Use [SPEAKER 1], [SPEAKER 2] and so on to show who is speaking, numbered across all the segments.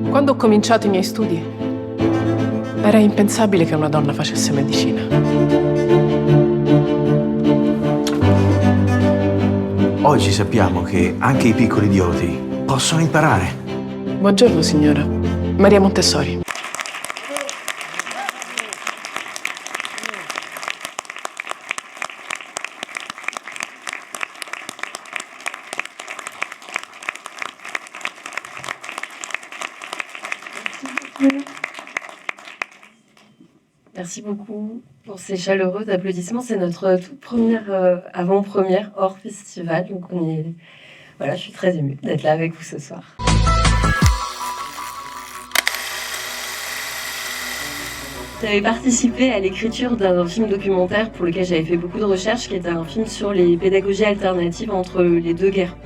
[SPEAKER 1] Quando ho cominciato i miei studi, era impensabile che una donna facesse medicina.
[SPEAKER 2] Oggi sappiamo che anche i piccoli idioti possono imparare.
[SPEAKER 1] Buongiorno, signora. Maria Montessori.
[SPEAKER 3] Merci beaucoup pour ces chaleureux applaudissements. C'est notre toute première avant-première hors festival. Donc voilà, je suis très émue d'être là avec vous ce soir. J'avais participé à l'écriture d'un film documentaire pour lequel j'avais fait beaucoup de recherches, qui était un film sur les pédagogies alternatives entre les deux guerres.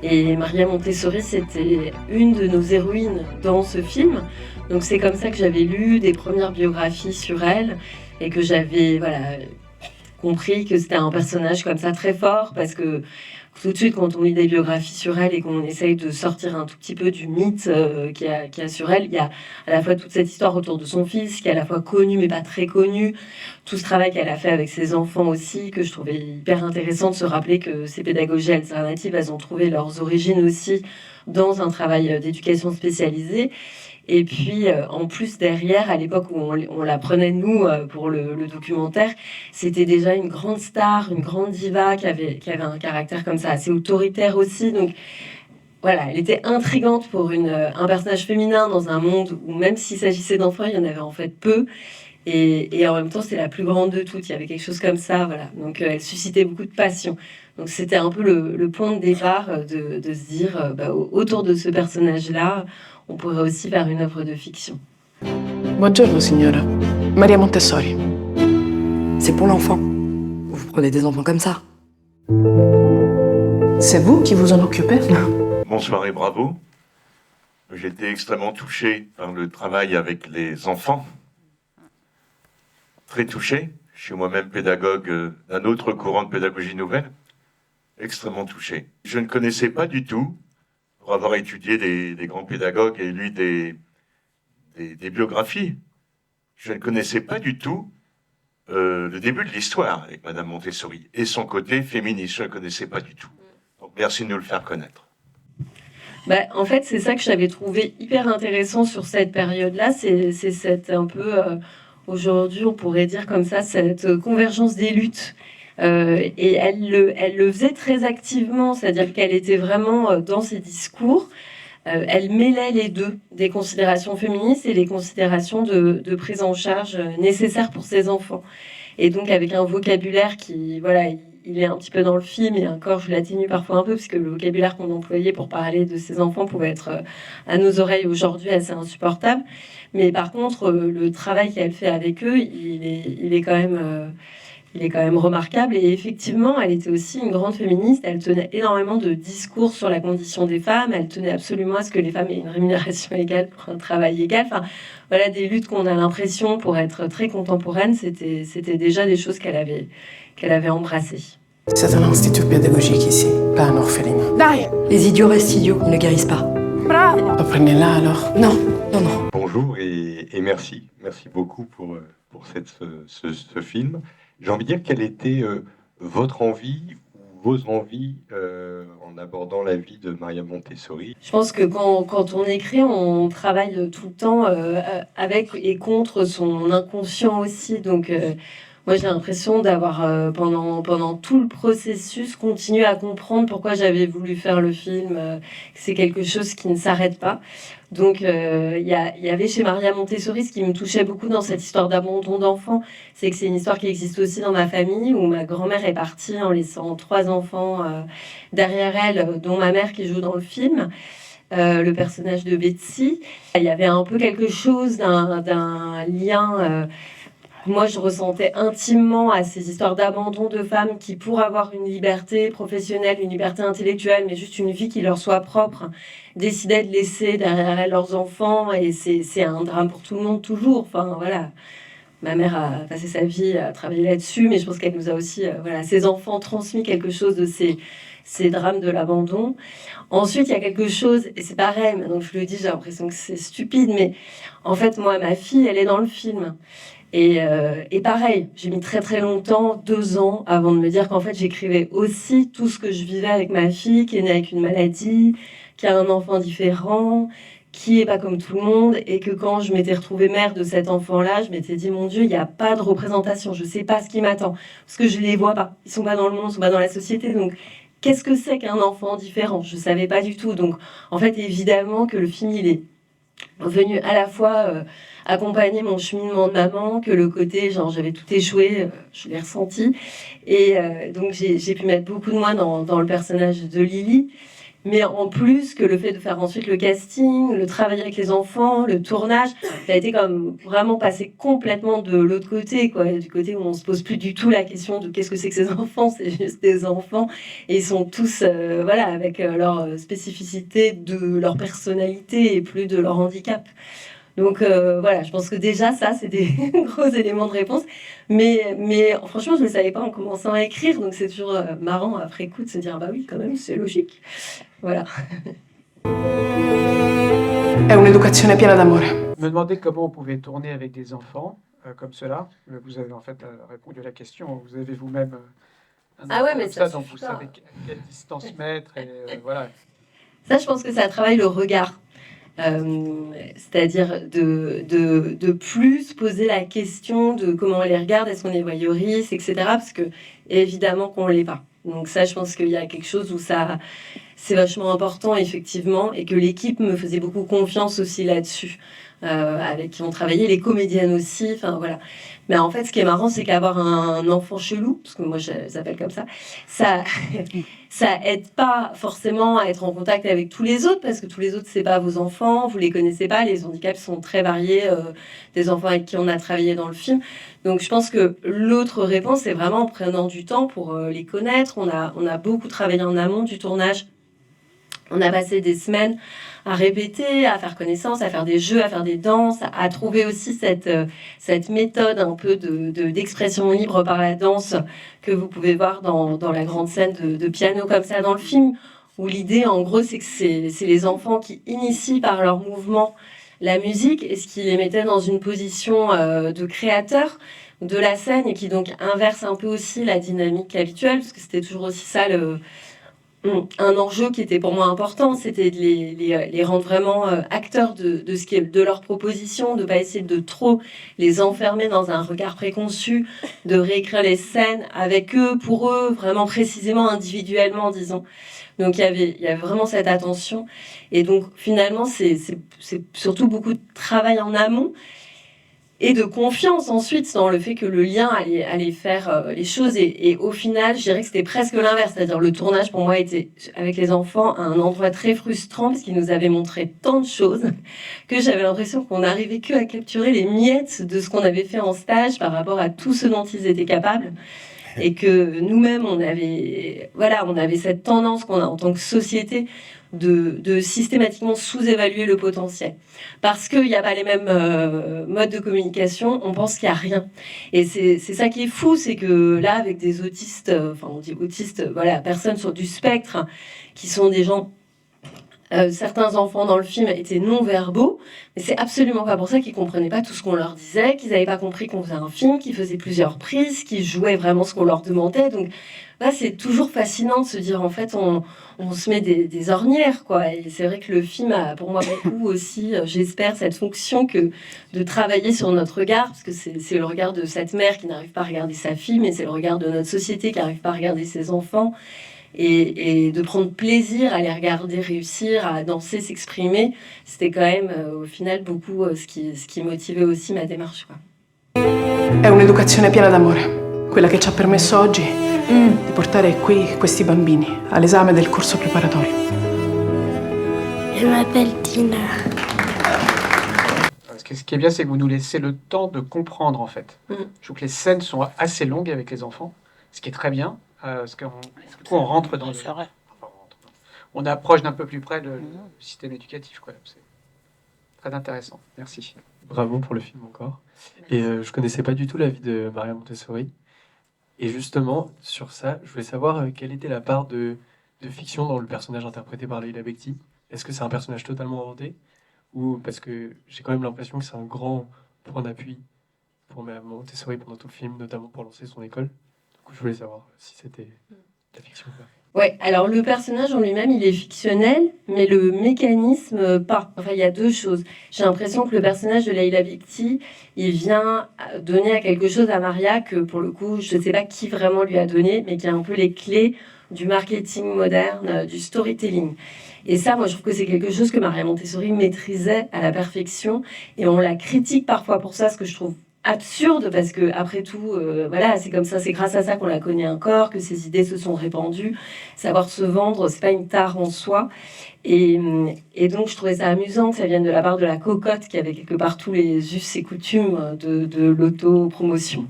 [SPEAKER 3] Et Maria Montessori, c'était une de nos héroïnes dans ce film. Donc c'est comme ça que j'avais lu des premières biographies sur elle et que j'avais compris que c'était un personnage comme ça très fort, parce que tout de suite, quand on lit des biographies sur elle et qu'on essaye de sortir un tout petit peu du mythe qu'il y a sur elle, il y a à la fois toute cette histoire autour de son fils, qui est à la fois connu mais pas très connu, tout ce travail qu'elle a fait avec ses enfants aussi, que je trouvais hyper intéressant de se rappeler que ces pédagogies alternatives, elles ont trouvé leurs origines aussi dans un travail d'éducation spécialisée. Et puis, en plus, derrière, à l'époque où on la prenait, nous, pour le documentaire, c'était déjà une grande star, une grande diva qui avait un caractère comme ça, assez autoritaire aussi. Donc, voilà, elle était intrigante pour un personnage féminin dans un monde où, même s'il s'agissait d'enfants, il y en avait en fait peu. Et en même temps, c'était la plus grande de toutes. Il y avait quelque chose comme ça, voilà. Donc, elle suscitait beaucoup de passion. Donc, c'était un peu le point de départ de se dire, autour de ce personnage-là, on pourrait aussi faire une œuvre de fiction.
[SPEAKER 1] Buongiorno, signora. Maria Montessori.
[SPEAKER 4] C'est pour l'enfant. Vous prenez des enfants comme ça.
[SPEAKER 1] C'est vous qui vous en occupez?
[SPEAKER 5] Bonsoir et bravo. J'ai été extrêmement touché par le travail avec les enfants. Très touché. Je suis moi-même pédagogue d'un autre courant de pédagogie nouvelle. Extrêmement touché. Je ne connaissais pas du tout, pour avoir étudié des grands pédagogues et lu des biographies, je ne connaissais pas du tout le début de l'histoire avec Madame Montessori et son côté féministe. Je ne le connaissais pas du tout. Donc merci de nous le faire connaître.
[SPEAKER 3] En fait, c'est ça que j'avais trouvé hyper intéressant sur cette période-là. C'est cette un peu, aujourd'hui, on pourrait dire comme ça, cette convergence des luttes. Et elle le faisait très activement, c'est-à-dire qu'elle était vraiment dans ses discours. Elle mêlait les deux, des considérations féministes et les considérations de prise en charge nécessaires pour ses enfants. Et donc avec un vocabulaire qui, voilà, il est un petit peu dans le film, et encore je l'atténue parfois un peu, parce que le vocabulaire qu'on employait pour parler de ses enfants pouvait être à nos oreilles aujourd'hui assez insupportable. Mais par contre, le travail qu'elle fait avec eux, il est quand même remarquable. Et effectivement, elle était aussi une grande féministe. Elle tenait énormément de discours sur la condition des femmes. Elle tenait absolument à ce que les femmes aient une rémunération égale pour un travail égal. Enfin, voilà, des luttes qu'on a l'impression, pour être très contemporaines, c'était déjà des choses qu'elle avait embrassées.
[SPEAKER 1] C'est un institut pédagogique ici, pas un orphelinat.
[SPEAKER 4] Dai! Les idiots restent idiots, ils ne guérissent pas.
[SPEAKER 1] Bravo! Apprenez-la alors.
[SPEAKER 4] Non.
[SPEAKER 6] Bonjour et merci. Merci beaucoup pour ce film. J'ai envie de dire, quelle était votre envie ou vos envies en abordant la vie de Maria Montessori?
[SPEAKER 3] Je pense que quand on écrit, on travaille tout le temps avec et contre son inconscient aussi. Donc, moi, j'ai l'impression d'avoir, pendant tout le processus, continué à comprendre pourquoi j'avais voulu faire le film. Que c'est quelque chose qui ne s'arrête pas. Donc, il y avait chez Maria Montessori, ce qui me touchait beaucoup dans cette histoire d'abandon d'enfants, c'est que c'est une histoire qui existe aussi dans ma famille, où ma grand-mère est partie en laissant 3 enfants derrière elle, dont ma mère qui joue dans le film, le personnage de Betsy. Il y avait un peu quelque chose d'un lien... Moi, je ressentais intimement à ces histoires d'abandon de femmes qui, pour avoir une liberté professionnelle, une liberté intellectuelle, mais juste une vie qui leur soit propre, décidaient de laisser derrière elles leurs enfants. Et c'est un drame pour tout le monde, toujours. Enfin, voilà. ma mère a passé sa vie à travailler là-dessus, mais je pense qu'elle nous a aussi, voilà, ses enfants transmis quelque chose de ces drames de l'abandon. Ensuite, il y a quelque chose, et c'est pareil, donc je le dis, j'ai l'impression que c'est stupide, mais en fait, moi, ma fille, elle est dans le film. Et pareil, j'ai mis très très longtemps, 2 ans, avant de me dire qu'en fait, j'écrivais aussi tout ce que je vivais avec ma fille, qui est née avec une maladie, qui a un enfant différent, qui est pas comme tout le monde, et que quand je m'étais retrouvée mère de cet enfant-là, je m'étais dit, mon Dieu, il n'y a pas de représentation, je sais pas ce qui m'attend, parce que je les vois pas, ils sont pas dans le monde, ils sont pas dans la société, donc qu'est-ce que c'est qu'un enfant différent? Je savais pas du tout, donc en fait, évidemment que le film, il est venu à la fois accompagner mon cheminement de maman, que le côté, genre, j'avais tout échoué, je l'ai ressenti. Et donc, j'ai pu mettre beaucoup de moi dans le personnage de Lily. Mais en plus que le fait de faire ensuite le casting, le travail avec les enfants, le tournage, ça a été comme vraiment passé complètement de l'autre côté, quoi, du côté où on se pose plus du tout la question de qu'est-ce que c'est que ces enfants, c'est juste des enfants, et ils sont tous, voilà, avec leur spécificité de leur personnalité et plus de leur handicap. Donc voilà, je pense que déjà ça, c'est des gros éléments de réponse. Mais franchement, je ne le savais pas en commençant à écrire, donc c'est toujours marrant après coup de se dire, bah oui, quand même, c'est logique. Voilà.
[SPEAKER 1] È un'educazione piena d'amore.
[SPEAKER 7] Je me demandais comment on pouvait tourner avec des enfants comme cela. Vous avez en fait répondu à la question. Vous avez vous-même un
[SPEAKER 3] Ah ouais,
[SPEAKER 7] enfant
[SPEAKER 3] mais
[SPEAKER 7] comme
[SPEAKER 3] ça
[SPEAKER 7] donc vous
[SPEAKER 3] suffit pas.
[SPEAKER 7] savez quelle distance mettre. Et, voilà.
[SPEAKER 3] Ça, je pense que ça travaille le regard. C'est-à-dire de plus poser la question de comment on les regarde, est-ce qu'on est voyeuriste, etc. Parce que évidemment qu'on ne l'est pas. Donc ça, je pense qu'il y a quelque chose où ça, c'est vachement important, effectivement, et que l'équipe me faisait beaucoup confiance aussi là-dessus, avec qui on travaillait, les comédiennes aussi, enfin voilà. Mais en fait, ce qui est marrant, c'est qu'avoir un enfant chelou, parce que moi je les appelle comme ça ça aide pas forcément à être en contact avec tous les autres, parce que tous les autres, c'est pas vos enfants, vous les connaissez pas, les handicaps sont très variés, des enfants avec qui on a travaillé dans le film. Donc je pense que l'autre réponse, c'est vraiment en prenant du temps pour les connaître. On a beaucoup travaillé en amont du tournage. On a passé des semaines à répéter, à faire connaissance, à faire des jeux, à faire des danses, à trouver aussi cette méthode un peu d'expression libre par la danse que vous pouvez voir dans la grande scène de piano comme ça dans le film, où l'idée en gros c'est que c'est les enfants qui initient par leur mouvement la musique et ce qui les mettait dans une position de créateur de la scène et qui donc inverse un peu aussi la dynamique habituelle, parce que c'était toujours aussi ça un enjeu qui était pour moi important, c'était de les rendre vraiment acteurs de ce qui est de leur proposition, de pas essayer de trop les enfermer dans un regard préconçu, de réécrire les scènes avec eux, pour eux, vraiment précisément, individuellement, disons. Donc il y avait vraiment cette attention. Et donc finalement, c'est surtout beaucoup de travail en amont et de confiance ensuite dans le fait que le lien allait faire les choses. Et au final, je dirais que c'était presque l'inverse. C'est-à-dire le tournage, pour moi, était, avec les enfants, un endroit très frustrant parce qu'ils nous avaient montré tant de choses que j'avais l'impression qu'on n'arrivait que à capturer les miettes de ce qu'on avait fait en stage par rapport à tout ce dont ils étaient capables. Et que nous-mêmes, on avait cette tendance qu'on a en tant que société de systématiquement sous-évaluer le potentiel. Parce qu'il n'y a pas les mêmes modes de communication, on pense qu'il n'y a rien. Et c'est ça qui est fou, c'est que là, avec des autistes, on dit autistes, voilà, personnes sur du spectre, qui sont des gens... certains enfants dans le film étaient non-verbaux, mais c'est absolument pas pour ça qu'ils comprenaient pas tout ce qu'on leur disait, qu'ils n'avaient pas compris qu'on faisait un film, qu'ils faisaient plusieurs prises, qu'ils jouaient vraiment ce qu'on leur demandait. Donc là, c'est toujours fascinant de se dire, en fait, on se met des ornières, quoi. Et c'est vrai que le film a, pour moi, beaucoup aussi, j'espère, cette fonction que de travailler sur notre regard, parce que c'est le regard de cette mère qui n'arrive pas à regarder sa fille, mais c'est le regard de notre société qui n'arrive pas à regarder ses enfants. Et de prendre plaisir à les regarder réussir, à danser, s'exprimer, c'était quand même au final beaucoup ce qui motivait aussi ma démarche, quoi.
[SPEAKER 1] È un'educazione piena d'amore, quella che ci ha permesso oggi di portare qui questi bambini all'esame del corso preparatorio.
[SPEAKER 8] Je m'appelle Tina.
[SPEAKER 7] Ce qui est bien, c'est que vous nous laissez le temps de comprendre, en fait. Je trouve que les scènes sont assez longues avec les enfants, ce qui est très bien. Parce qu'on on rentre dans on approche d'un peu plus près le système éducatif, quoi. C'est Très intéressant. Merci.
[SPEAKER 9] Bravo pour le film encore. Et je connaissais pas du tout la vie de Maria Montessori. Et justement, sur ça, je voulais savoir quelle était la part de fiction dans le personnage interprété par Leila Bekti. Est-ce que c'est un personnage totalement inventé? Ou parce que j'ai quand même l'impression que c'est un grand point d'appui pour Maria Montessori pendant tout le film, notamment pour lancer son école. Du coup, je voulais savoir si c'était de la fiction ou pas.
[SPEAKER 3] Ouais, alors le personnage en lui-même, il est fictionnel, mais le mécanisme, pas. Enfin, il y a deux choses. J'ai l'impression que le personnage de Leila Bekti, il vient donner à quelque chose à Maria que, pour le coup, je ne sais pas qui vraiment lui a donné, mais qui a un peu les clés du marketing moderne, du storytelling. Et ça, moi, je trouve que c'est quelque chose que Maria Montessori maîtrisait à la perfection, et on la critique parfois pour ça, ce que je trouve absurde, parce que après tout, voilà, c'est comme ça, c'est grâce à ça qu'on la connaît encore, que ses idées se sont répandues. Savoir se vendre, c'est pas une tare en soi. Et donc, je trouvais ça amusant que ça vienne de la part de la cocotte qui avait quelque part tous les us et coutumes de l'autopromotion,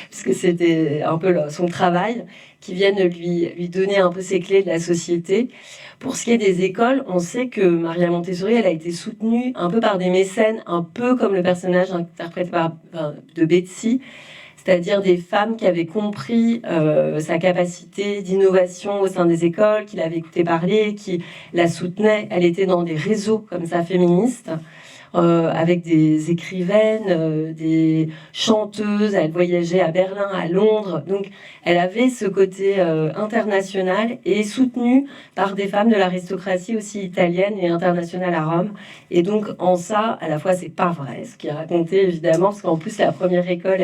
[SPEAKER 3] puisque c'était un peu son travail, qui viennent lui donner un peu ses clés de la société. Pour ce qui est des écoles, on sait que Maria Montessori, elle a été soutenue un peu par des mécènes, un peu comme le personnage interprété de Betsy, c'est-à-dire des femmes qui avaient compris sa capacité d'innovation au sein des écoles, qui l'avaient écouté parler, qui la soutenaient. Elle était dans des réseaux comme ça féministes, avec des écrivaines, des chanteuses. Elle voyageait à Berlin, à Londres. Donc, elle avait ce côté international et soutenue par des femmes de l'aristocratie aussi italienne et internationale à Rome. Et donc, en ça, à la fois, c'est pas vrai, ce qui est raconté, évidemment, parce qu'en plus, la première école,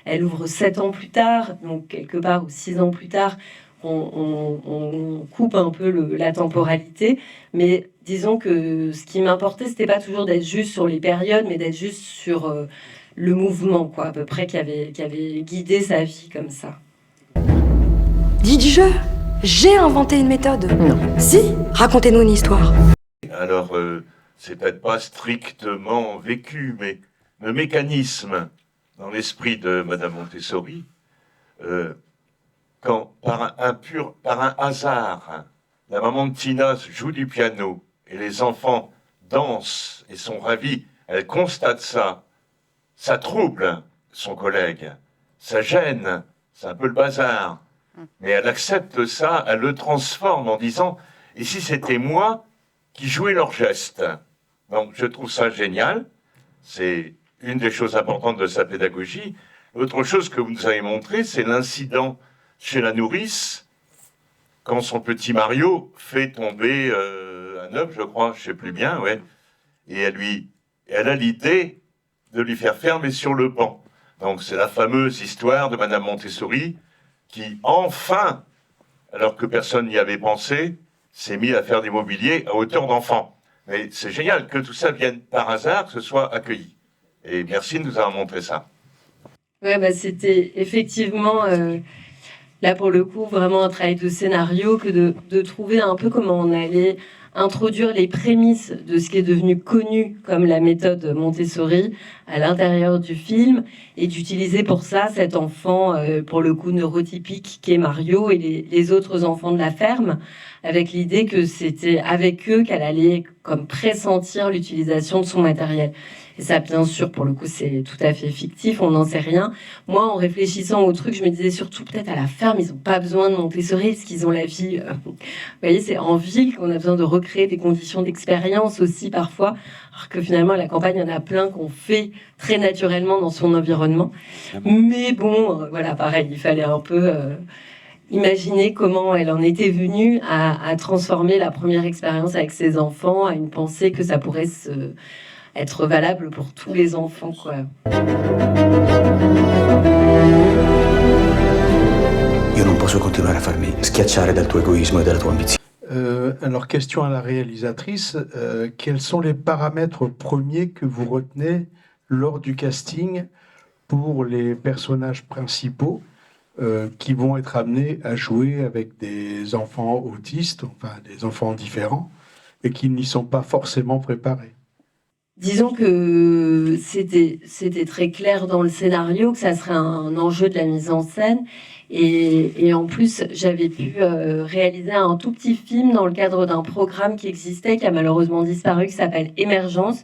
[SPEAKER 3] elle ouvre 7 ans plus tard, donc quelque part, ou 6 ans plus tard, on coupe un peu la temporalité, mais disons que ce qui m'importait, c'était pas toujours d'être juste sur les périodes, mais d'être juste sur le mouvement, quoi, à peu près, qui avait guidé sa vie comme ça.
[SPEAKER 4] Dites-je, j'ai inventé une méthode.
[SPEAKER 1] Non.
[SPEAKER 4] Si, racontez-nous une histoire.
[SPEAKER 5] Alors, c'est peut-être pas strictement vécu, mais le mécanisme dans l'esprit de Madame Montessori, quand par un hasard, la maman de Tina joue du piano et les enfants dansent et sont ravis, elle constate ça, ça trouble son collègue, ça gêne, c'est un peu le bazar, mais elle accepte ça, elle le transforme en disant « et si c'était moi qui jouais leurs gestes ?» Donc je trouve ça génial, c'est une des choses importantes de sa pédagogie. L'autre chose que vous nous avez montré, c'est l'incident chez la nourrice, quand son petit Mario fait tomber un œuf, je crois, je ne sais plus bien, ouais, et elle a l'idée de lui faire faire, mais sur le banc. Donc c'est la fameuse histoire de Madame Montessori qui, enfin, alors que personne n'y avait pensé, s'est mis à faire des mobiliers à hauteur d'enfant. Mais c'est génial que tout ça vienne par hasard, que ce soit accueilli. Et merci de nous avoir montré ça.
[SPEAKER 3] Ouais, bah, c'était effectivement... là, pour le coup, vraiment un travail de scénario que de trouver un peu comment on allait introduire les prémices de ce qui est devenu connu comme la méthode Montessori à l'intérieur du film et d'utiliser pour ça cet enfant, pour le coup, neurotypique qu'est Mario et les autres enfants de la ferme, avec l'idée que c'était avec eux qu'elle allait comme pressentir l'utilisation de son matériel. Et ça, bien sûr, pour le coup, c'est tout à fait fictif, on n'en sait rien. Moi, en réfléchissant au truc, je me disais surtout, peut-être à la ferme, ils n'ont pas besoin de Montessori, parce qu'ils ont la vie... Vous voyez, c'est en ville qu'on a besoin de recréer des conditions d'expérience aussi, parfois, alors que finalement, à la campagne, il y en a plein qu'on fait très naturellement dans son environnement. Mais bon, voilà, pareil, il fallait un peu... imaginer comment elle en était venue à transformer la première expérience avec ses enfants, à une pensée que ça pourrait être valable pour tous les enfants, quoi.
[SPEAKER 2] Io non posso continuare a farmi schiacciare dal tuo egoismo e dalla tua ambizione.
[SPEAKER 10] Alors, question à la réalisatrice. Quels sont les paramètres premiers que vous retenez lors du casting pour les personnages principaux qui vont être amenés à jouer avec des enfants autistes, enfin des enfants différents, et qui n'y sont pas forcément préparés?
[SPEAKER 3] disons que c'était très clair dans le scénario que ça serait un enjeu de la mise en scène. Et en plus, j'avais pu réaliser un tout petit film dans le cadre d'un programme qui existait, qui a malheureusement disparu, qui s'appelle Émergence,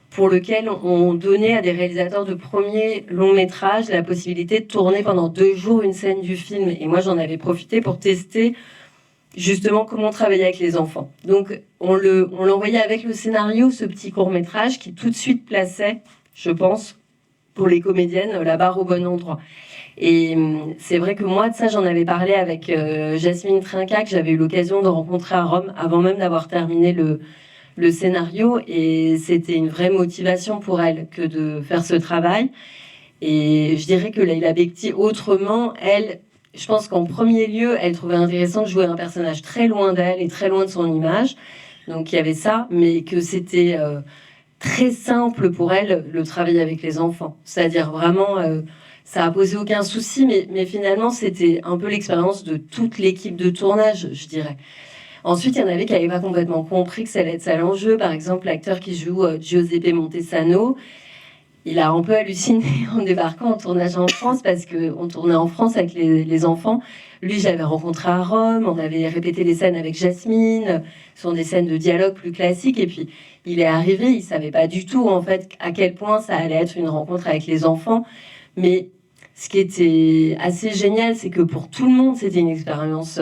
[SPEAKER 3] pour lequel on donnait à des réalisateurs de premiers longs métrages la possibilité de tourner pendant 2 jours une scène du film. Et moi, j'en avais profité pour tester justement comment travailler avec les enfants. Donc, on l'envoyait avec le scénario, ce petit court-métrage, qui tout de suite plaçait, je pense, pour les comédiennes, la barre au bon endroit. Et c'est vrai que moi, de ça, j'en avais parlé avec Jasmine Trinca, que j'avais eu l'occasion de rencontrer à Rome avant même d'avoir terminé le scénario. Et c'était une vraie motivation pour elle que de faire ce travail. Et je dirais que Leïla Bekti, autrement, elle, je pense qu'en premier lieu, elle trouvait intéressant de jouer un personnage très loin d'elle et très loin de son image. Donc il y avait ça, mais que c'était très simple pour elle, le travail avec les enfants. C'est-à-dire vraiment... ça a posé aucun souci, mais finalement, c'était un peu l'expérience de toute l'équipe de tournage, je dirais. Ensuite, il y en avait qui n'avaient pas complètement compris que ça allait être ça l'enjeu. Par exemple, l'acteur qui joue Giuseppe Montesano, il a un peu halluciné en débarquant en tournage en France, parce qu'on tournait en France avec les enfants. Lui, j'avais rencontré à Rome, on avait répété les scènes avec Jasmine, ce sont des scènes de dialogue plus classiques, et puis il est arrivé, il ne savait pas du tout, en fait, à quel point ça allait être une rencontre avec les enfants. Mais ce qui était assez génial, c'est que pour tout le monde, c'était une expérience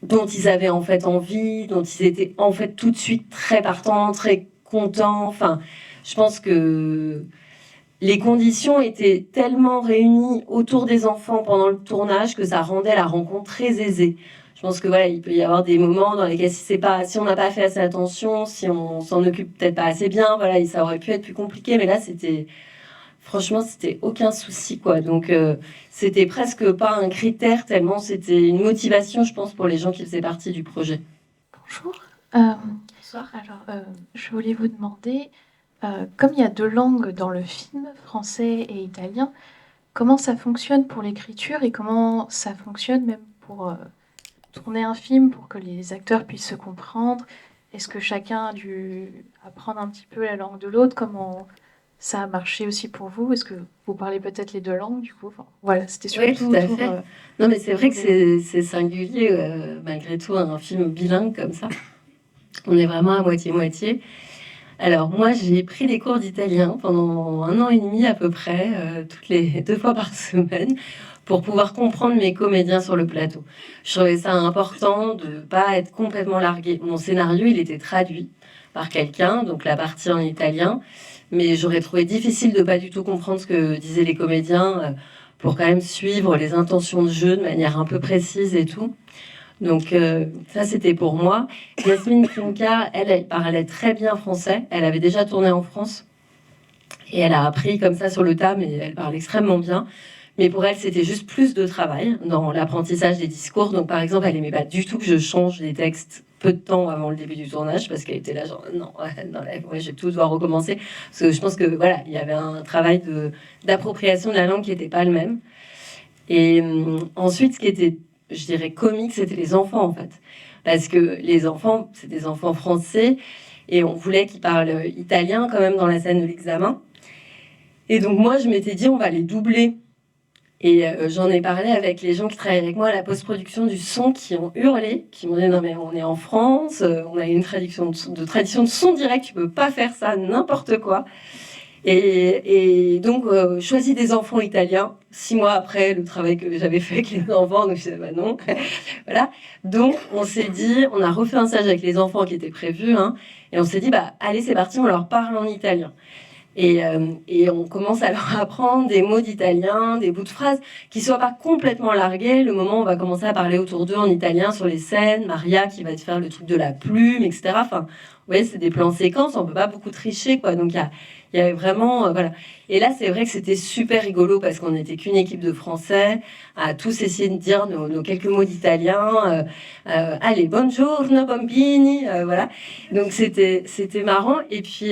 [SPEAKER 3] dont ils avaient en fait envie, dont ils étaient en fait tout de suite très partants, très contents. Enfin, je pense que les conditions étaient tellement réunies autour des enfants pendant le tournage que ça rendait la rencontre très aisée. Je pense que voilà, il peut y avoir des moments dans lesquels si on n'a pas fait assez attention, si on s'en occupe peut-être pas assez bien, voilà, ça aurait pu être plus compliqué. Mais là, franchement, c'était aucun souci, quoi. Donc, c'était presque pas un critère, tellement c'était une motivation, je pense, pour les gens qui faisaient partie du projet.
[SPEAKER 11] Bonjour. Bonsoir. Alors, je voulais vous demander, comme il y a 2 langues dans le film, français et italien, comment ça fonctionne pour l'écriture et comment ça fonctionne même pour tourner un film, pour que les acteurs puissent se comprendre? Est-ce que chacun a dû apprendre un petit peu la langue de l'autre? Comment ça a marché aussi pour vous? Est-ce que vous parlez peut-être les 2 langues, du coup? Enfin, voilà, c'était surtout...
[SPEAKER 3] Oui, tout à fait. Non, mais c'est vrai que c'est singulier, malgré tout, un film bilingue comme ça. On est vraiment à moitié-moitié. Alors, moi, j'ai pris des cours d'italien pendant 1 an et demi à peu près, toutes les 2 fois par semaine, pour pouvoir comprendre mes comédiens sur le plateau. Je trouvais ça important de ne pas être complètement largué. Mon scénario, il était traduit par quelqu'un, donc la partie en italien. Mais j'aurais trouvé difficile de pas du tout comprendre ce que disaient les comédiens pour quand même suivre les intentions de jeu de manière un peu précise et tout. Donc ça, c'était pour moi. Jasmine Trinca, elle parlait très bien français. Elle avait déjà tourné en France. Et elle a appris comme ça sur le tas, mais elle parle extrêmement bien. Mais pour elle, c'était juste plus de travail dans l'apprentissage des discours. Donc par exemple, elle n'aimait pas du tout que je change des textes peu de temps avant le début du tournage, parce qu'elle était là genre non, je vais tout devoir recommencer, parce que je pense que voilà, il y avait un travail d'appropriation de la langue qui n'était pas le même. Et ensuite, ce qui était, je dirais, comique, c'était les enfants, en fait, parce que les enfants, c'est des enfants français, et on voulait qu'ils parlent italien quand même dans la scène de l'examen. Et donc moi, je m'étais dit, on va les doubler. Et j'en ai parlé avec les gens qui travaillent avec moi à la post-production du son, qui ont hurlé, qui m'ont dit non mais on est en France, on a une tradition de son direct, tu peux pas faire ça, n'importe quoi. Et donc choisis des enfants italiens. 6 mois après le travail que j'avais fait avec les enfants, donc je disais bah non, voilà. Donc on s'est dit, on a refait un stage avec les enfants qui était prévu, hein, et on s'est dit bah allez c'est parti, on leur parle en italien. Et on commence à leur apprendre des mots d'italien, des bouts de phrases qui ne soient pas complètement largués. Le moment où on va commencer à parler autour d'eux en italien sur les scènes, Maria qui va te faire le truc de la plume, etc. Enfin, vous voyez, c'est des plans séquences, on ne peut pas beaucoup tricher, quoi. Donc, il y avait vraiment... voilà. Et là, c'est vrai que c'était super rigolo parce qu'on n'était qu'une équipe de Français à tous essayer de dire nos quelques mots d'italien. Allez, buongiorno, bambini, voilà. Donc, c'était marrant. Et puis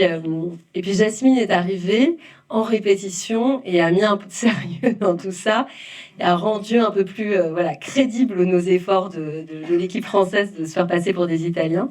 [SPEAKER 3] Jasmine est arrivée en répétition et a mis un peu de sérieux dans tout ça et a rendu un peu plus crédible nos efforts de l'équipe française de se faire passer pour des Italiens.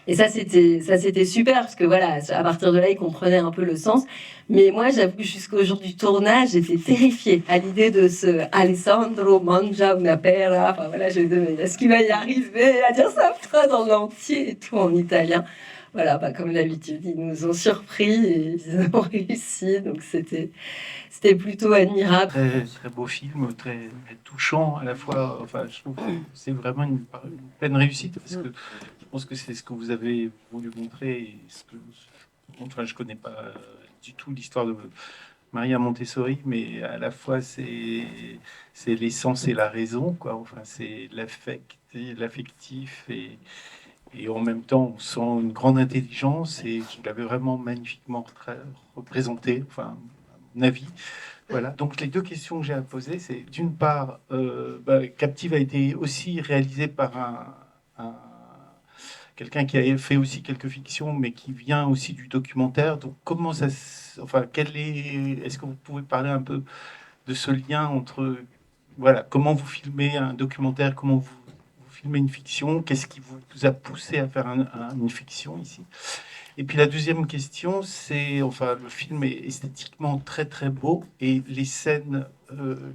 [SPEAKER 3] Et ça, c'était super, parce que voilà, à partir de là, ils comprenaient un peu le sens. Mais moi, j'avoue que jusqu'au jour du tournage, j'étais terrifiée à l'idée de ce Alessandro mangia una pera. Enfin voilà, je me disais, est-ce qu'il va y arriver à dire sa phrase en entier et tout en italien? Voilà, comme d'habitude, ils nous ont surpris et ils ont réussi. Donc c'était plutôt admirable.
[SPEAKER 12] Très, très beau film, très touchant à la fois. Enfin, je trouve que c'est vraiment une pleine réussite parce que je pense que c'est ce que vous avez voulu montrer. Et enfin, je connais pas du tout l'histoire de Maria Montessori, mais à la fois c'est l'essence et la raison, quoi. Enfin, c'est l'affectif et en même temps, on sent une grande intelligence et je l'avais vraiment magnifiquement représenté, enfin, à mon avis. Voilà. Donc, les deux questions que j'ai à poser, c'est d'une part, Captive a été aussi réalisé par quelqu'un qui a fait aussi quelques fictions, mais qui vient aussi du documentaire. Donc, comment ça, enfin, est-ce que vous pouvez parler un peu de ce lien entre, voilà, comment vous filmez un documentaire, comment vous filmer une fiction, qu'est-ce qui vous a poussé à faire une fiction ici? Et puis la deuxième question, c'est, enfin, le film est esthétiquement très très beau et les scènes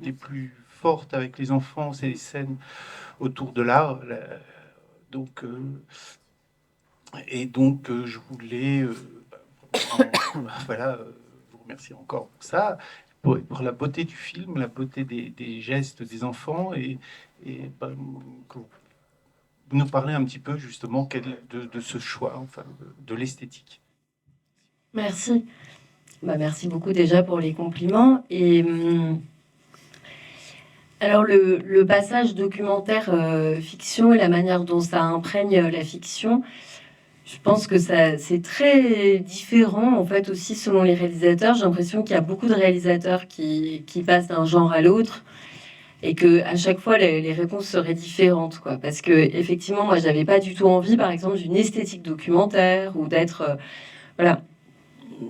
[SPEAKER 12] les plus fortes avec les enfants, c'est les scènes autour de l'art. Donc, je voulais voilà, vous remercier encore pour ça, pour la beauté du film, la beauté des gestes des enfants et que vous nous parlez un petit peu justement de ce choix, enfin, de l'esthétique.
[SPEAKER 3] Merci. Merci beaucoup déjà pour les compliments. Et alors le passage documentaire fiction et la manière dont ça imprègne la fiction, je pense que c'est très différent en fait aussi selon les réalisateurs. J'ai l'impression qu'il y a beaucoup de réalisateurs qui passent d'un genre à l'autre. Et que à chaque fois les réponses seraient différentes, quoi. Parce que effectivement, moi, j'avais pas du tout envie, par exemple, d'une esthétique documentaire ou d'être, voilà,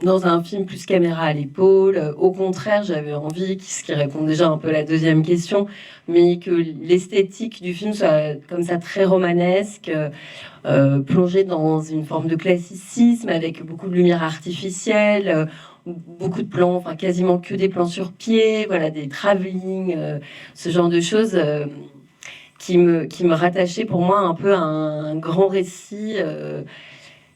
[SPEAKER 3] dans un film plus caméra à l'épaule. Au contraire, j'avais envie, ce qui répond déjà un peu à la deuxième question, mais que l'esthétique du film soit comme ça très romanesque, plongée dans une forme de classicisme avec beaucoup de lumière artificielle. Beaucoup de plans, enfin quasiment que des plans sur pied, voilà, des travelling, ce genre de choses qui me rattachaient pour moi un peu à un grand récit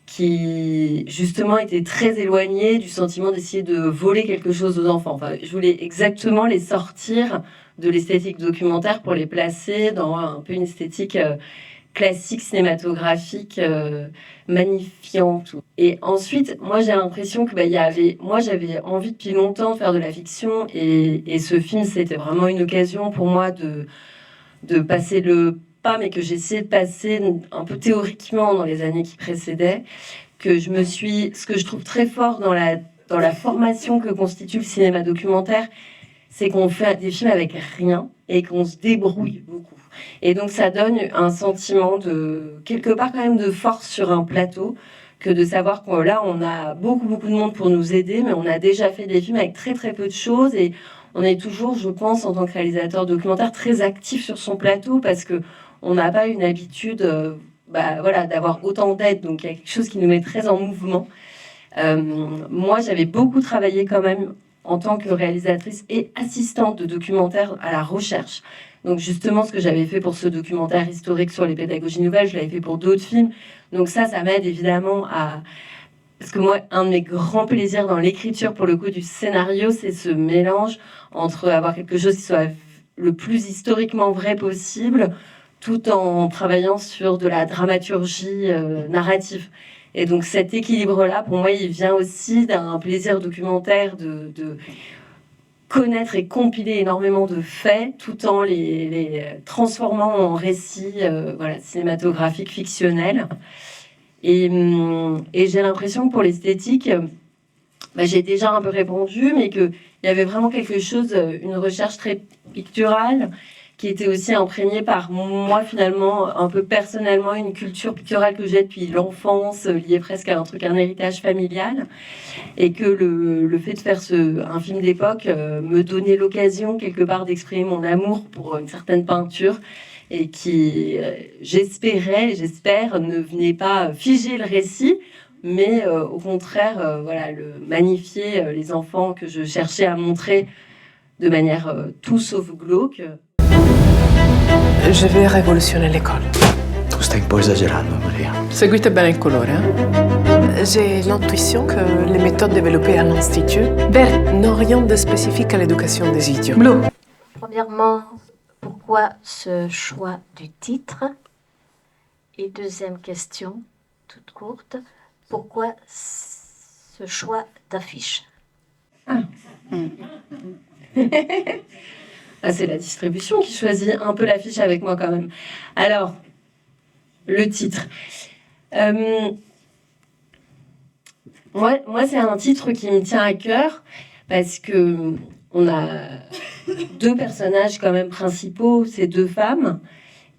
[SPEAKER 3] qui justement était très éloigné du sentiment d'essayer de voler quelque chose aux enfants. Enfin, je voulais exactement les sortir de l'esthétique documentaire pour les placer dans un peu une esthétique classique cinématographique magnifiante. Et ensuite, moi j'ai l'impression que moi j'avais envie depuis longtemps de faire de la fiction et ce film c'était vraiment une occasion pour moi de passer le pas, mais que j'essayais de passer un peu théoriquement dans les années qui précédaient, ce que je trouve très fort dans la formation que constitue le cinéma documentaire, c'est qu'on fait des films avec rien et qu'on se débrouille beaucoup. Et donc ça donne un sentiment de, quelque part quand même, de force sur un plateau, que de savoir que là on a beaucoup de monde pour nous aider, mais on a déjà fait des films avec très très peu de choses et on est toujours, je pense, en tant que réalisateur documentaire, très actif sur son plateau parce que on n'a pas une habitude voilà, d'avoir autant d'aide, donc il y a quelque chose qui nous met très en mouvement. Moi j'avais beaucoup travaillé quand même en tant que réalisatrice et assistante de documentaire à la recherche. Donc justement, ce que j'avais fait pour ce documentaire historique sur les pédagogies nouvelles, je l'avais fait pour d'autres films. Donc ça m'aide évidemment à... Parce que moi, un de mes grands plaisirs dans l'écriture, pour le coup, du scénario, c'est ce mélange entre avoir quelque chose qui soit le plus historiquement vrai possible, tout en travaillant sur de la dramaturgie narrative. Et donc cet équilibre-là, pour moi, il vient aussi d'un plaisir documentaire de connaître et compiler énormément de faits, tout en les transformant en récits cinématographiques, fictionnels. Et j'ai l'impression que pour l'esthétique, j'ai déjà un peu répondu, mais qu'il y avait vraiment quelque chose, une recherche très picturale, qui était aussi imprégnée par moi, finalement, un peu personnellement, une culture picturale que j'ai depuis l'enfance, liée presque à un héritage familial, et que le fait de faire un film d'époque me donnait l'occasion, quelque part, d'exprimer mon amour pour une certaine peinture, et qui, j'espère, ne venait pas figer le récit, mais au contraire, voilà, magnifier les enfants que je cherchais à montrer de manière tout sauf glauque.
[SPEAKER 1] Je vais révolutionner l'école.
[SPEAKER 2] Tu stai un po' esagerando, Maria.
[SPEAKER 1] Seguite bene il colore, hein? J'ai l'intuition que les méthodes développées à l'Institut n'ont rien de spécifique à l'éducation des idiots. Blue.
[SPEAKER 8] Premièrement, pourquoi ce choix du titre? Et deuxième question, toute courte, pourquoi ce choix d'affiche?
[SPEAKER 3] C'est la distribution qui choisit un peu l'affiche avec moi quand même. Alors, le titre. Moi, c'est un titre qui me tient à cœur parce que on a deux personnages quand même principaux, ces deux femmes.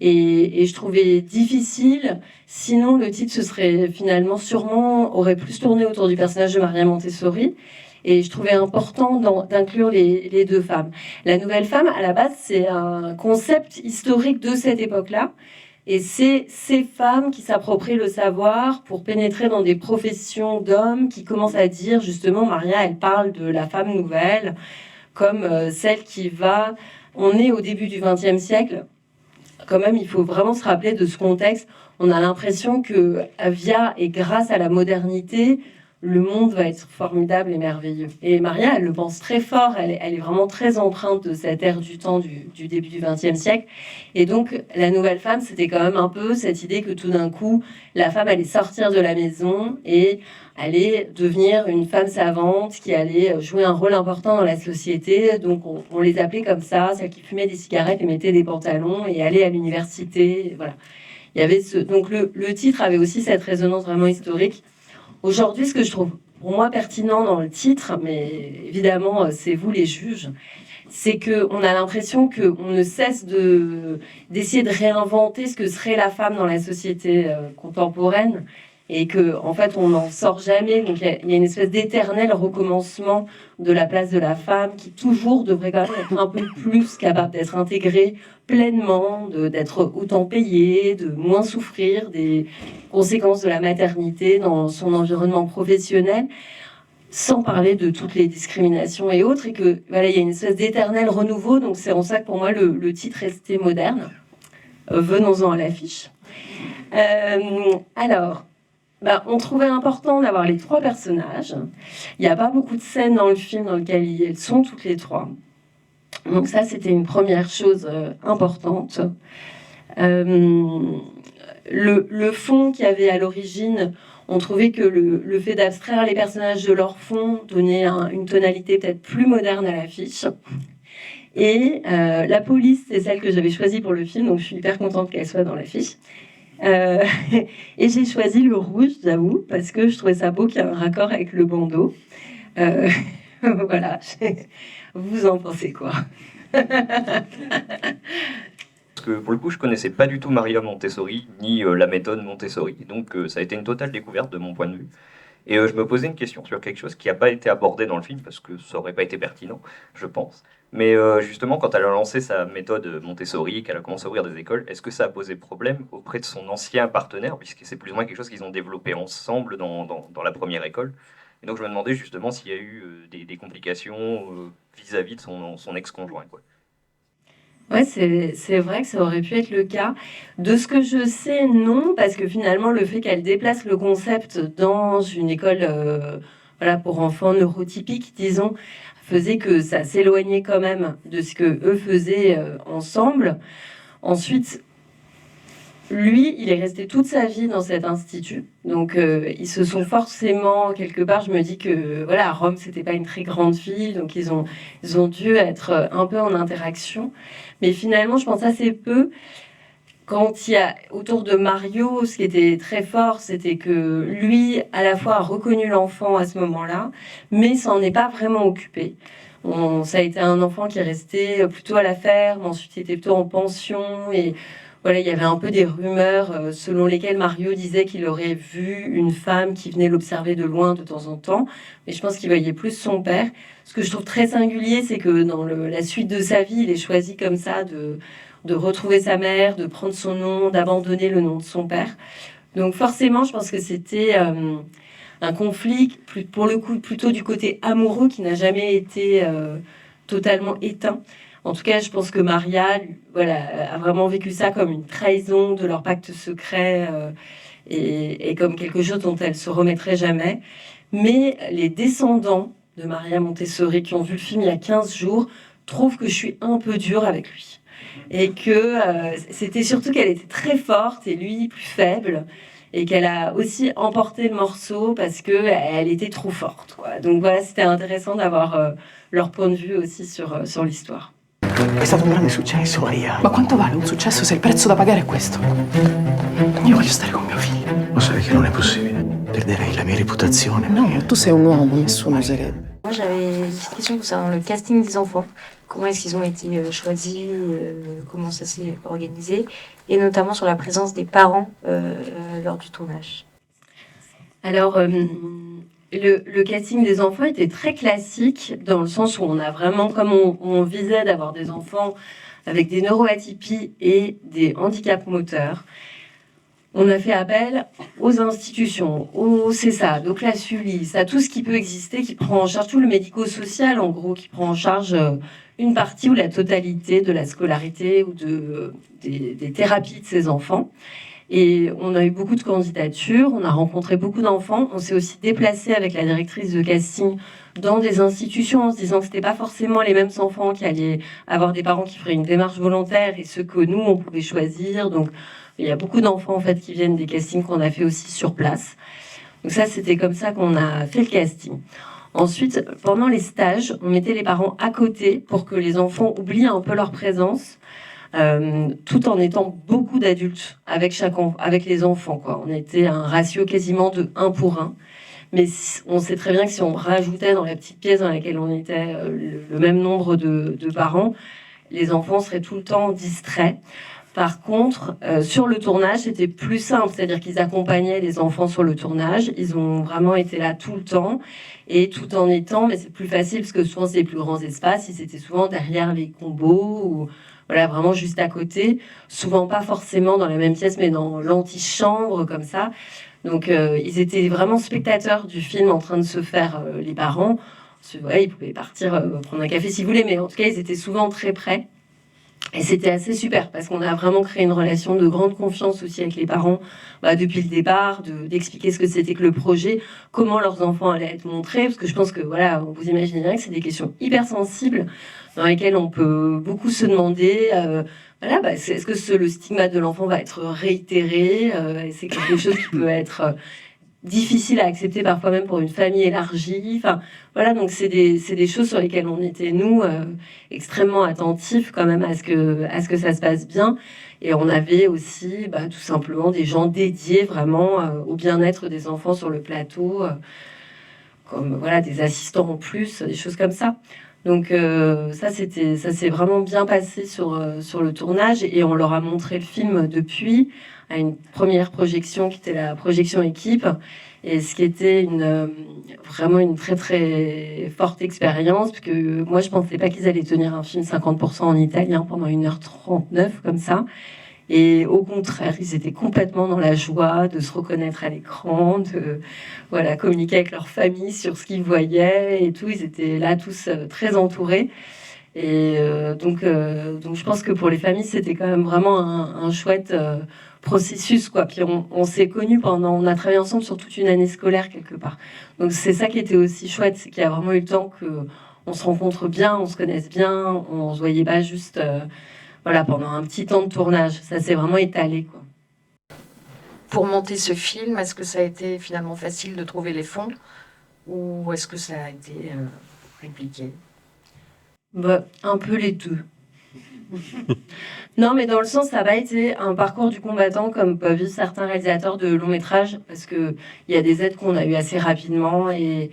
[SPEAKER 3] Et je trouvais difficile, sinon le titre ce serait finalement aurait plus tourné autour du personnage de Maria Montessori. Et je trouvais important d'inclure les deux femmes. La nouvelle femme, à la base, c'est un concept historique de cette époque-là. Et c'est ces femmes qui s'approprient le savoir pour pénétrer dans des professions d'hommes qui commencent à dire, justement, Maria, elle parle de la femme nouvelle comme celle qui va... On est au début du XXe siècle. Quand même, il faut vraiment se rappeler de ce contexte. On a l'impression que via et grâce à la modernité, le monde va être formidable et merveilleux. Et Maria, elle le pense très fort, elle est vraiment très empreinte de cette ère du temps du début du XXe siècle. Et donc, la nouvelle femme, c'était quand même un peu cette idée que tout d'un coup, la femme allait sortir de la maison et allait devenir une femme savante qui allait jouer un rôle important dans la société. Donc, on les appelait comme ça, celles qui fumaient des cigarettes et mettaient des pantalons et allaient à l'université. Voilà. Il y avait donc le titre avait aussi cette résonance vraiment historique. Aujourd'hui, ce que je trouve pour moi pertinent dans le titre, mais évidemment, c'est vous les juges, c'est qu'on a l'impression qu'on ne cesse d'essayer de réinventer ce que serait la femme dans la société contemporaine et qu'en fait, on n'en sort jamais. Donc, il y a une espèce d'éternel recommencement de la place de la femme qui toujours devrait quand même être un peu plus capable d'être intégrée pleinement, d'être autant payée, de moins souffrir des conséquences de la maternité dans son environnement professionnel, sans parler de toutes les discriminations et autres, et que voilà, il y a une espèce d'éternel renouveau. Donc c'est en ça que pour moi le titre restait moderne. Venons-en à l'affiche. Alors, on trouvait important d'avoir les trois personnages. Il n'y a pas beaucoup de scènes dans le film dans lesquelles elles sont toutes les trois. Donc ça, c'était une première chose importante. Le fond qu'il y avait à l'origine, on trouvait que le fait d'abstraire les personnages de leur fond donnait une tonalité peut-être plus moderne à l'affiche. Et la police, c'est celle que j'avais choisie pour le film, donc je suis hyper contente qu'elle soit dans l'affiche. Et j'ai choisi le rouge, j'avoue, parce que je trouvais ça beau qu'il y ait un raccord avec le bandeau. Voilà, vous en pensez quoi?
[SPEAKER 13] Parce que pour le coup, je connaissais pas du tout Maria Montessori, ni la méthode Montessori. Donc ça a été une totale découverte de mon point de vue. Et je me posais une question sur quelque chose qui n'a pas été abordé dans le film, parce que ça n'aurait pas été pertinent, je pense. Mais justement, quand elle a lancé sa méthode Montessori, qu'elle a commencé à ouvrir des écoles, est-ce que ça a posé problème auprès de son ancien partenaire, puisque c'est plus ou moins quelque chose qu'ils ont développé ensemble dans la première école? Et donc je me demandais justement s'il y a eu des complications vis-à-vis de son ex-conjoint, quoi.
[SPEAKER 3] Ouais, c'est vrai que ça aurait pu être le cas. De ce que je sais, non, parce que finalement, le fait qu'elle déplace le concept dans une école voilà, pour enfants neurotypiques, disons, faisait que ça s'éloignait quand même de ce que eux faisaient ensemble. Ensuite, lui, il est resté toute sa vie dans cet institut. Donc, ils se sont forcément, quelque part, je me dis que, voilà, Rome, c'était pas une très grande ville, donc ils ont dû être un peu en interaction. Mais finalement, je pense assez peu. Quand il y a, autour de Mario, ce qui était très fort, c'était que lui, à la fois, a reconnu l'enfant à ce moment-là, mais s'en est pas vraiment occupé. Ça a été un enfant qui est resté plutôt à la ferme, ensuite il était plutôt en pension, et voilà, il y avait un peu des rumeurs selon lesquelles Mario disait qu'il aurait vu une femme qui venait l'observer de loin de temps en temps. Mais je pense qu'il voyait plus son père. Ce que je trouve très singulier, c'est que dans la suite de sa vie, il est choisi comme ça de de retrouver sa mère, de prendre son nom, d'abandonner le nom de son père. Donc forcément, je pense que c'était un conflit, pour le coup, plutôt du côté amoureux qui n'a jamais été totalement éteint. En tout cas, je pense que Maria, voilà, a vraiment vécu ça comme une trahison de leur pacte secret et comme quelque chose dont elle se remettrait jamais. Mais les descendants de Maria Montessori qui ont vu le film il y a 15 jours trouvent que je suis un peu dure avec lui. Et que c'était surtout qu'elle était très forte et lui plus faible. Et qu'elle a aussi emporté le morceau parce qu'elle était trop forte, quoi. Donc voilà, c'était intéressant d'avoir leur point de vue aussi sur l'histoire.
[SPEAKER 2] È stato un grande successo, Maria.
[SPEAKER 1] Ma quanto vale un successo se il prezzo da pagare è questo? Io voglio stare con mio figlio.
[SPEAKER 2] Lo sai che non è possibile. Perderei la mia reputazione.
[SPEAKER 4] No, tu sei un uomo, nessuno oserebbe.
[SPEAKER 8] Moi, j'avais une petite question concernant le casting des enfants. Comment est-ce qu'ils ont été choisis, comment ça s'est organisé, et notamment sur la présence des parents lors du tournage.
[SPEAKER 3] Alors, le casting des enfants était très classique, dans le sens où on a vraiment, comme on visait d'avoir des enfants avec des neuroatypies et des handicaps moteurs, on a fait appel aux institutions, au CESAD, au classes Ulysse, à tout ce qui peut exister, qui prend en charge tout le médico-social, en gros, qui prend en charge une partie ou la totalité de la scolarité ou des thérapies de ces enfants. Et on a eu beaucoup de candidatures, on a rencontré beaucoup d'enfants, on s'est aussi déplacé avec la directrice de casting dans des institutions en se disant que c'était pas forcément les mêmes enfants qui allaient avoir des parents qui feraient une démarche volontaire et ceux que nous, on pouvait choisir. Donc, il y a beaucoup d'enfants en fait qui viennent des castings qu'on a fait aussi sur place. Donc ça, c'était comme ça qu'on a fait le casting. Ensuite, pendant les stages, on mettait les parents à côté pour que les enfants oublient un peu leur présence, tout en étant beaucoup d'adultes avec les enfants, quoi. On était à un ratio quasiment de 1 pour 1. Mais on sait très bien que si on rajoutait dans la petite pièce dans laquelle on était le même nombre de parents, les enfants seraient tout le temps distraits. Par contre, sur le tournage, c'était plus simple, c'est-à-dire qu'ils accompagnaient les enfants sur le tournage. Ils ont vraiment été là tout le temps et tout en étant, mais c'est plus facile parce que souvent c'est les plus grands espaces, ils étaient souvent derrière les combos ou voilà, vraiment juste à côté, souvent pas forcément dans la même pièce, mais dans l'antichambre comme ça. Donc ils étaient vraiment spectateurs du film en train de se faire les parents. Ouais, ils pouvaient partir prendre un café s'ils voulaient, mais en tout cas ils étaient souvent très près. Et c'était assez super parce qu'on a vraiment créé une relation de grande confiance aussi avec les parents depuis le départ, d'expliquer ce que c'était que le projet, comment leurs enfants allaient être montrés, parce que je pense que voilà, vous imaginez bien que c'est des questions hyper sensibles dans lesquelles on peut beaucoup se demander est-ce que le stigmate de l'enfant va être réitéré, c'est quelque chose qui peut être difficile à accepter parfois même pour une famille élargie. Enfin, voilà, donc c'est des choses sur lesquelles on était, nous, extrêmement attentifs quand même à ce que ça se passe bien. Et on avait aussi tout simplement des gens dédiés vraiment au bien-être des enfants sur le plateau, comme voilà, des assistants en plus, des choses comme ça. Donc ça s'est vraiment bien passé sur le tournage et on leur a montré le film depuis à une première projection qui était la projection équipe et ce qui était vraiment une très très forte expérience parce que moi je pensais pas qu'ils allaient tenir un film 50% en italien pendant 1h39 comme ça et au contraire ils étaient complètement dans la joie de se reconnaître à l'écran, de voilà, communiquer avec leur famille sur ce qu'ils voyaient et tout, ils étaient là tous très entourés. Et donc je pense que pour les familles, c'était quand même vraiment un chouette processus, quoi. Puis on s'est connus on a travaillé ensemble sur toute une année scolaire quelque part. Donc c'est ça qui était aussi chouette, c'est qu'il y a vraiment eu le temps qu'on se rencontre bien, on se connaisse bien, on se voyait pas juste pendant un petit temps de tournage. Ça s'est vraiment étalé, quoi.
[SPEAKER 4] Pour monter ce film, est-ce que ça a été finalement facile de trouver les fonds ou est-ce que ça a été compliqué?
[SPEAKER 3] Un peu les deux. Non, mais dans le sens, ça n'a pas été un parcours du combattant comme peuvent vivre certains réalisateurs de long métrage, parce qu'il y a des aides qu'on a eues assez rapidement et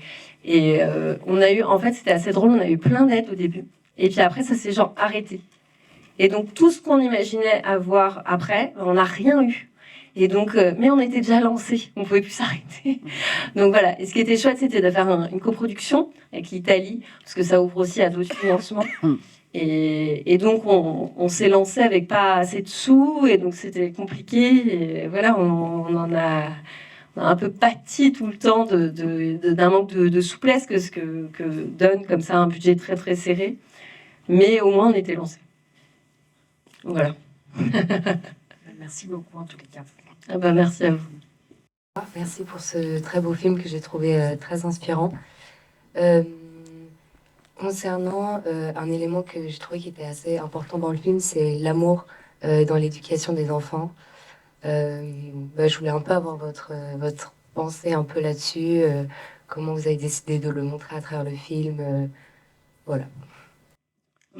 [SPEAKER 3] on a eu, en fait, c'était assez drôle, on a eu plein d'aides au début. Et puis après, ça s'est genre arrêté. Et donc, tout ce qu'on imaginait avoir après, on n'a rien eu. Et donc, mais on était déjà lancé, on pouvait plus s'arrêter. Donc voilà. Et ce qui était chouette, c'était de faire une coproduction avec l'Italie, parce que ça ouvre aussi à d'autres financements. Et donc, on s'est lancé avec pas assez de sous, et donc c'était compliqué. Et voilà, on en a un peu pâti tout le temps d'un manque de souplesse que donne comme ça un budget très très serré. Mais au moins, on était lancé. Voilà.
[SPEAKER 4] Merci beaucoup en tous les cas.
[SPEAKER 3] Ah bah, merci à vous.
[SPEAKER 14] Merci pour ce très beau film que j'ai trouvé très inspirant. Concernant un élément que j'ai trouvé qui était assez important dans le film, c'est l'amour dans l'éducation des enfants. Je voulais un peu avoir votre pensée un peu là-dessus, comment vous avez décidé de le montrer à travers le film, voilà.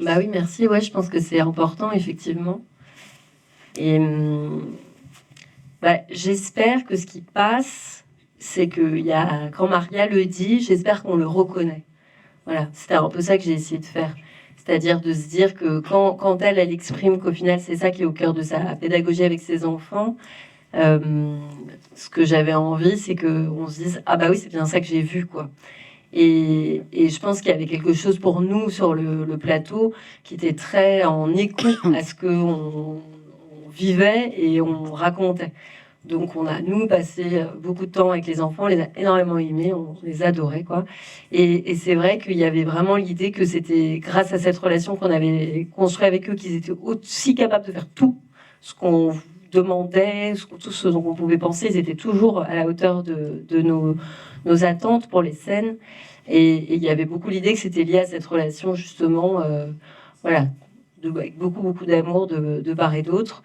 [SPEAKER 3] Bah oui, merci. Ouais, je pense que c'est important, effectivement. Et j'espère que ce qui passe, c'est que quand Maria le dit, j'espère qu'on le reconnaît. Voilà, c'était un peu ça que j'ai essayé de faire. C'est-à-dire de se dire que quand elle exprime qu'au final, c'est ça qui est au cœur de sa pédagogie avec ses enfants, ce que j'avais envie, c'est qu'on se dise « Ah bah oui, c'est bien ça que j'ai vu, quoi ». Et je pense qu'il y avait quelque chose pour nous sur le plateau qui était très en écho à ce qu'on vivait et on racontait. Donc on a, nous, passé beaucoup de temps avec les enfants, on les a énormément aimés, on les adorait, quoi. Et c'est vrai qu'il y avait vraiment l'idée que c'était grâce à cette relation qu'on avait construite avec eux qu'ils étaient aussi capables de faire tout ce qu'on demandait, tout ce dont on pouvait penser. Ils étaient toujours à la hauteur de nos attentes pour les scènes. Et il y avait beaucoup l'idée que c'était lié à cette relation, justement, voilà, avec beaucoup d'amour de part et d'autre.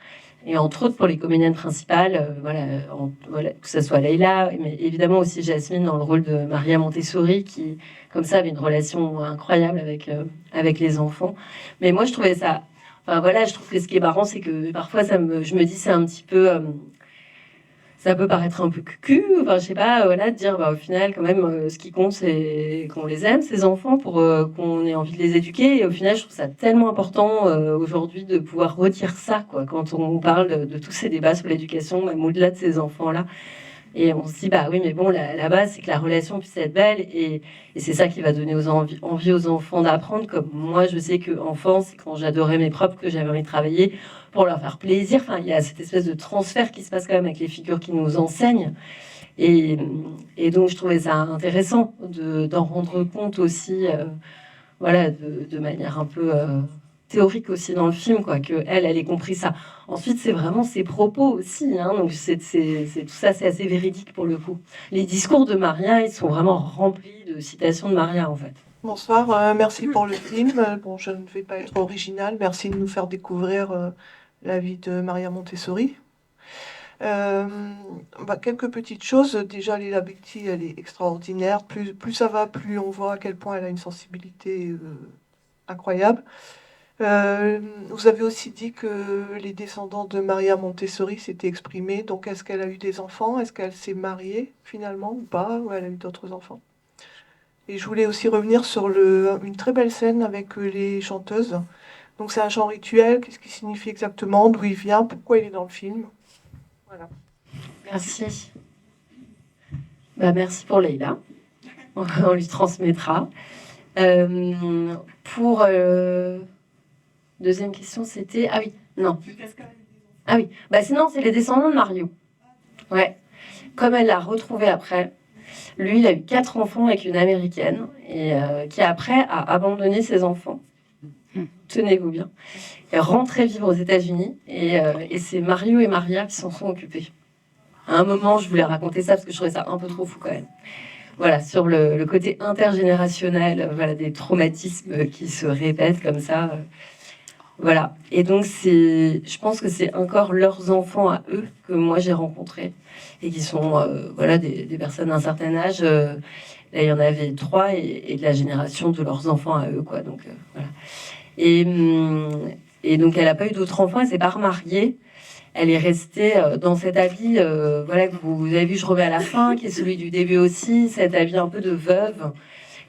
[SPEAKER 3] Et entre autres, pour les comédiennes principales, voilà, que ce soit Leïla, mais évidemment aussi Jasmine dans le rôle de Maria Montessori, qui, comme ça, avait une relation incroyable avec les enfants. Mais moi, je trouvais ça... Enfin, voilà, je trouve que ce qui est marrant, c'est que parfois, je me dis, c'est un petit peu... ça peut paraître un peu cucu, enfin, je sais pas, voilà, de dire, au final, quand même, ce qui compte, c'est qu'on les aime, ces enfants, pour qu'on ait envie de les éduquer. Et au final, je trouve ça tellement important aujourd'hui de pouvoir redire ça, quoi, quand on parle de tous ces débats sur l'éducation, même au-delà de ces enfants-là. Et on se dit, bah oui, mais bon, la base, c'est que la relation puisse être belle. Et c'est ça qui va donner envie aux enfants d'apprendre. Comme moi, je sais qu'enfant, c'est quand j'adorais mes propres que j'avais envie de travailler pour leur faire plaisir. Enfin, il y a cette espèce de transfert qui se passe quand même avec les figures qui nous enseignent. Et donc, je trouvais ça intéressant d'en rendre compte aussi, voilà, de manière un peu... théorique aussi dans le film, quoi, que elle ait compris ça. Ensuite, c'est vraiment ses propos aussi, hein, donc c'est tout ça, c'est assez véridique pour le coup. Les discours de Maria, ils sont vraiment remplis de citations de Maria, en fait.
[SPEAKER 15] Bonsoir, merci pour le film. Bon, je ne vais pas être originale, merci de nous faire découvrir la vie de Maria Montessori. Quelques petites choses. Déjà, Leïla Bekti, elle est extraordinaire. Plus ça va, plus on voit à quel point elle a une sensibilité incroyable. Vous avez aussi dit que les descendants de Maria Montessori s'étaient exprimés. Donc, est-ce qu'elle a eu des enfants? Est-ce qu'elle s'est mariée finalement ou pas? Ou elle a eu d'autres enfants? Et je voulais aussi revenir sur une très belle scène avec les chanteuses. Donc, c'est un chant rituel. Qu'est-ce qui signifie exactement? D'où il vient? Pourquoi il est dans le film? Voilà.
[SPEAKER 3] Merci. Merci pour Leïla. On lui transmettra. Pour... deuxième question, c'était... Ah oui, non. Ah oui, sinon, c'est les descendants de Mario. Ouais. Comme elle l'a retrouvé après, lui, il a eu 4 enfants avec une Américaine, et qui après a abandonné ses enfants. Tenez-vous bien. Est rentré vivre aux États-Unis, et c'est Mario et Maria qui s'en sont occupés. À un moment, je voulais raconter ça, parce que je trouvais ça un peu trop fou quand même. Voilà, sur le côté intergénérationnel, voilà, des traumatismes qui se répètent comme ça... Voilà, et donc je pense que c'est encore leurs enfants à eux que moi j'ai rencontrés et qui sont voilà, des personnes d'un certain âge. Là, il y en avait 3 et de la génération de leurs enfants à eux, quoi. Donc voilà. Et donc elle n'a pas eu d'autres enfants, elle s'est pas remariée. Elle est restée dans cet habit, voilà, que vous avez vu, je remets à la fin, qui est celui du début aussi, cet habit un peu de veuve,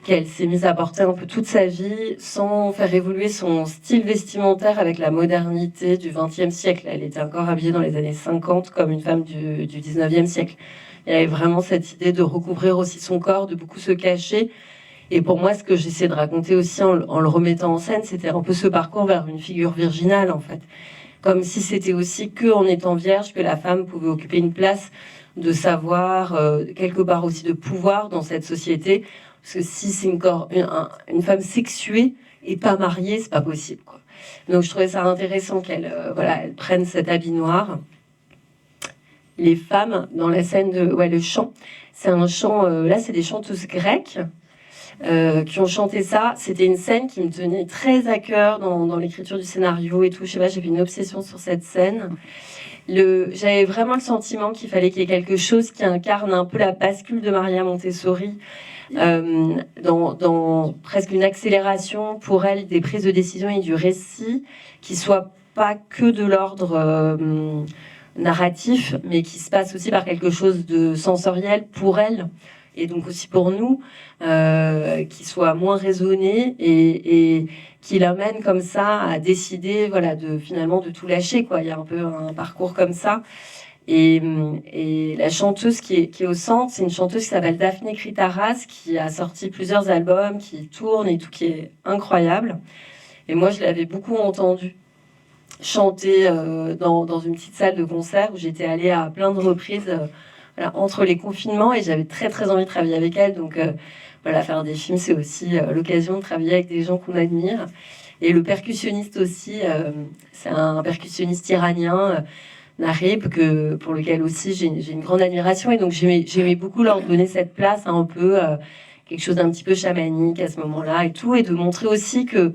[SPEAKER 3] qu'elle s'est mise à porter un peu toute sa vie sans faire évoluer son style vestimentaire avec la modernité du XXe siècle. Elle était encore habillée dans les années 50 comme une femme du XIXe siècle. Il y avait vraiment cette idée de recouvrir aussi son corps, de beaucoup se cacher Et pour moi, ce que j'essaie de raconter aussi en le remettant en scène, c'était un peu ce parcours vers une figure virginale, en fait. Comme si c'était aussi que en étant vierge que la femme pouvait occuper une place de savoir, quelque part aussi de pouvoir dans cette société. Parce que si c'est une femme sexuée et pas mariée, c'est pas possible, quoi. Donc je trouvais ça intéressant qu'elle elle prenne cet habit noir. Les femmes dans la scène le chant, c'est un chant, là c'est des chanteuses grecques qui ont chanté ça. C'était une scène qui me tenait très à cœur dans l'écriture du scénario et tout. Je sais pas, j'avais une obsession sur cette scène. J'avais vraiment le sentiment qu'il fallait qu'il y ait quelque chose qui incarne un peu la bascule de Maria Montessori, dans presque une accélération pour elle des prises de décision et du récit, qui soit pas que de l'ordre narratif, mais qui se passe aussi par quelque chose de sensoriel pour elle, et donc aussi pour nous, qui soit moins raisonné et qui l'amène comme ça à décider finalement de tout lâcher, quoi. Il y a un peu un parcours comme ça. Et la chanteuse qui est au centre, c'est une chanteuse qui s'appelle Daphné Kritaras, qui a sorti plusieurs albums, qui tourne et tout, qui est incroyable. Et moi, je l'avais beaucoup entendue chanter dans une petite salle de concert où j'étais allée à plein de reprises entre les confinements, et j'avais très très envie de travailler avec elle. Donc faire des films, c'est aussi l'occasion de travailler avec des gens qu'on admire. Et le percussionniste aussi, c'est un percussionniste iranien, Narib, pour lequel aussi j'ai une grande admiration, et donc j'aimais beaucoup leur donner cette place un peu, quelque chose d'un petit peu chamanique à ce moment-là et tout, et de montrer aussi que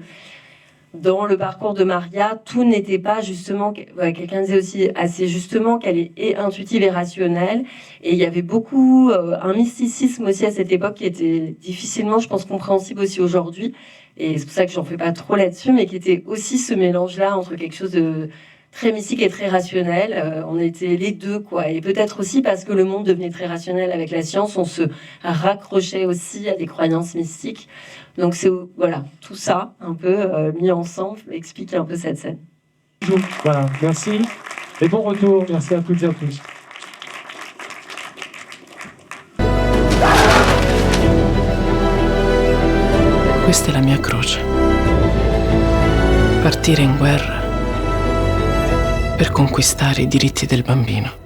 [SPEAKER 3] dans le parcours de Maria, tout n'était pas justement, quelqu'un disait aussi assez justement qu'elle est intuitive et rationnelle, et il y avait beaucoup un mysticisme aussi à cette époque qui était difficilement, je pense, compréhensible aussi aujourd'hui, et c'est pour ça que j'en fais pas trop là-dessus, mais qui était aussi ce mélange-là entre quelque chose de très mystique et très rationnel. On était les deux, quoi. Et peut-être aussi parce que le monde devenait très rationnel avec la science, on se raccrochait aussi à des croyances mystiques. Donc c'est tout ça, un peu mis ensemble, explique un peu cette scène.
[SPEAKER 16] Voilà, merci. Et bon retour, merci à toutes et à tous.
[SPEAKER 1] Questa è la mia croce. Partire in guerra per conquistare i diritti del bambino.